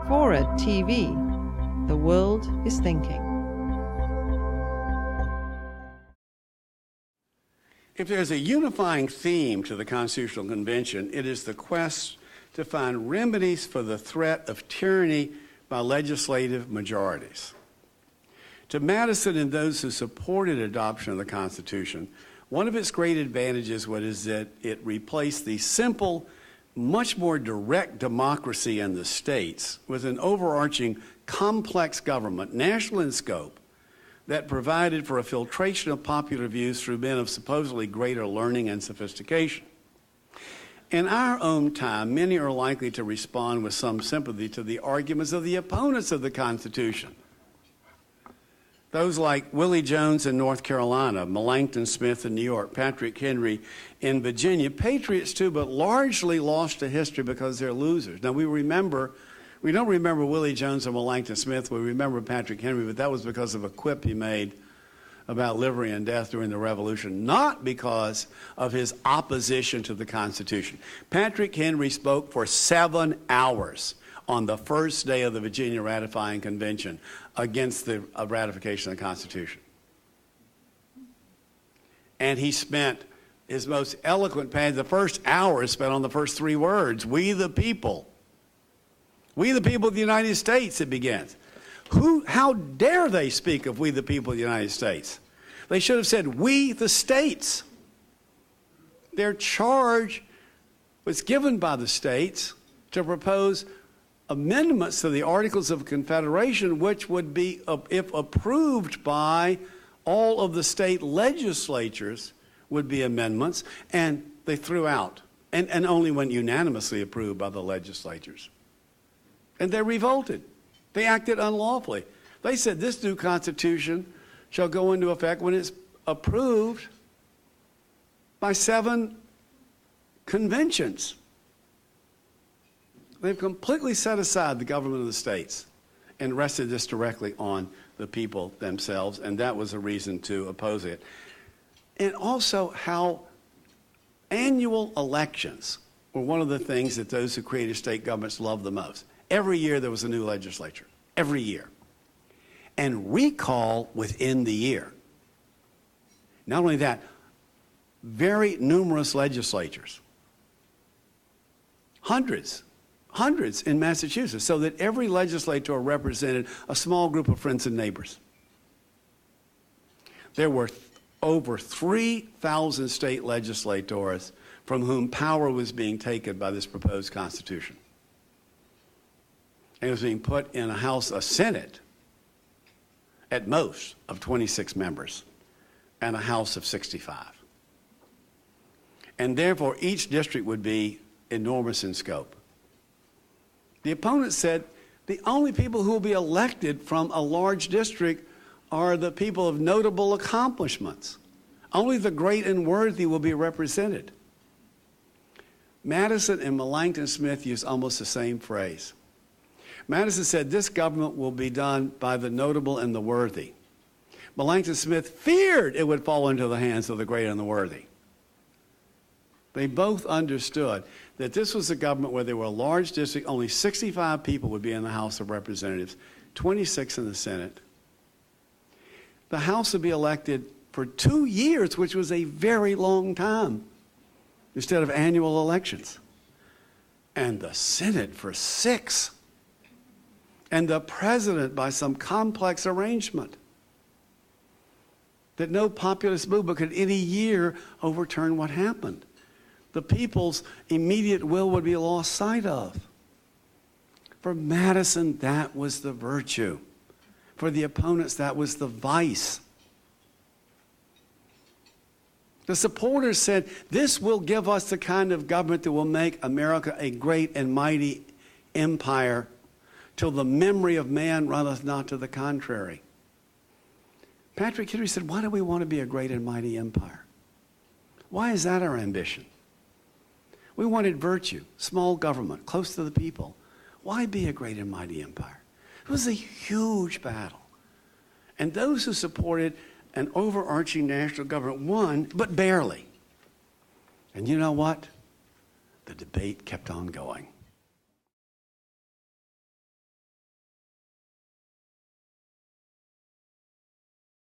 FORA.tv. The world is thinking. If there's a unifying theme to the Constitutional Convention, it is the quest to find remedies for the threat of tyranny by legislative majorities. To Madison and those who supported adoption of the Constitution, one of its great advantages was that it replaced the simple, much more direct democracy in the states with an overarching complex government, national in scope, that provided for a filtration of popular views through men of supposedly greater learning and sophistication. In our own time, many are likely to respond with some sympathy to the arguments of the opponents of the Constitution. Those like Willie Jones in North Carolina, Melancton Smith in New York, Patrick Henry in Virginia, patriots too, but largely lost to history because they're losers. Now we don't remember Willie Jones or Melancton Smith, we remember Patrick Henry, but that was because of a quip he made about liberty and death during the Revolution, not because of his opposition to the Constitution. Patrick Henry spoke for 7 hours on the first day of the Virginia ratifying convention against the ratification of the Constitution. And he spent his most eloquent page, the first hour is spent on the first 3 words, "We the people." We the people of the United States, it begins. How dare they speak of we the people of the United States? They should have said, we the states. Their charge was given by the states to propose amendments to the Articles of Confederation, which would be, if approved by all of the state legislatures, would be amendments, and they threw out, and only when unanimously approved by the legislatures. And they revolted. They acted unlawfully. They said this new Constitution shall go into effect when it's approved by 7 conventions. They've completely set aside the government of the states and rested this directly on the people themselves, and that was a reason to oppose it. And also how annual elections were one of the things that those who created state governments loved the most. Every year there was a new legislature, every year. And recall within the year. Not only that, very numerous legislatures. Hundreds in Massachusetts, so that every legislator represented a small group of friends and neighbors. There were over 3,000 state legislators from whom power was being taken by this proposed Constitution. And it was being put in a Senate, at most, of 26 members, and a House of 65. And therefore, each district would be enormous in scope. The opponents said the only people who will be elected from a large district are the people of notable accomplishments. Only the great and worthy will be represented. Madison and Melancton Smith used almost the same phrase. Madison said this government will be done by the notable and the worthy. Melancton Smith feared it would fall into the hands of the great and the worthy. They both understood that this was a government where there were a large district, only 65 people would be in the House of Representatives, 26 in the Senate. The House would be elected for 2 years, which was a very long time, instead of annual elections. And the Senate for 6. And the president by some complex arrangement that no populist movement could any year overturn what happened. The people's immediate will would be lost sight of. For Madison, that was the virtue. For the opponents, that was the vice. The supporters said, this will give us the kind of government that will make America a great and mighty empire till the memory of man runneth not to the contrary. Patrick Henry said, why do we want to be a great and mighty empire? Why is that our ambition? We wanted virtue, small government, close to the people. Why be a great and mighty empire? It was a huge battle. And those who supported an overarching national government won, but barely. And you know what? The debate kept on going.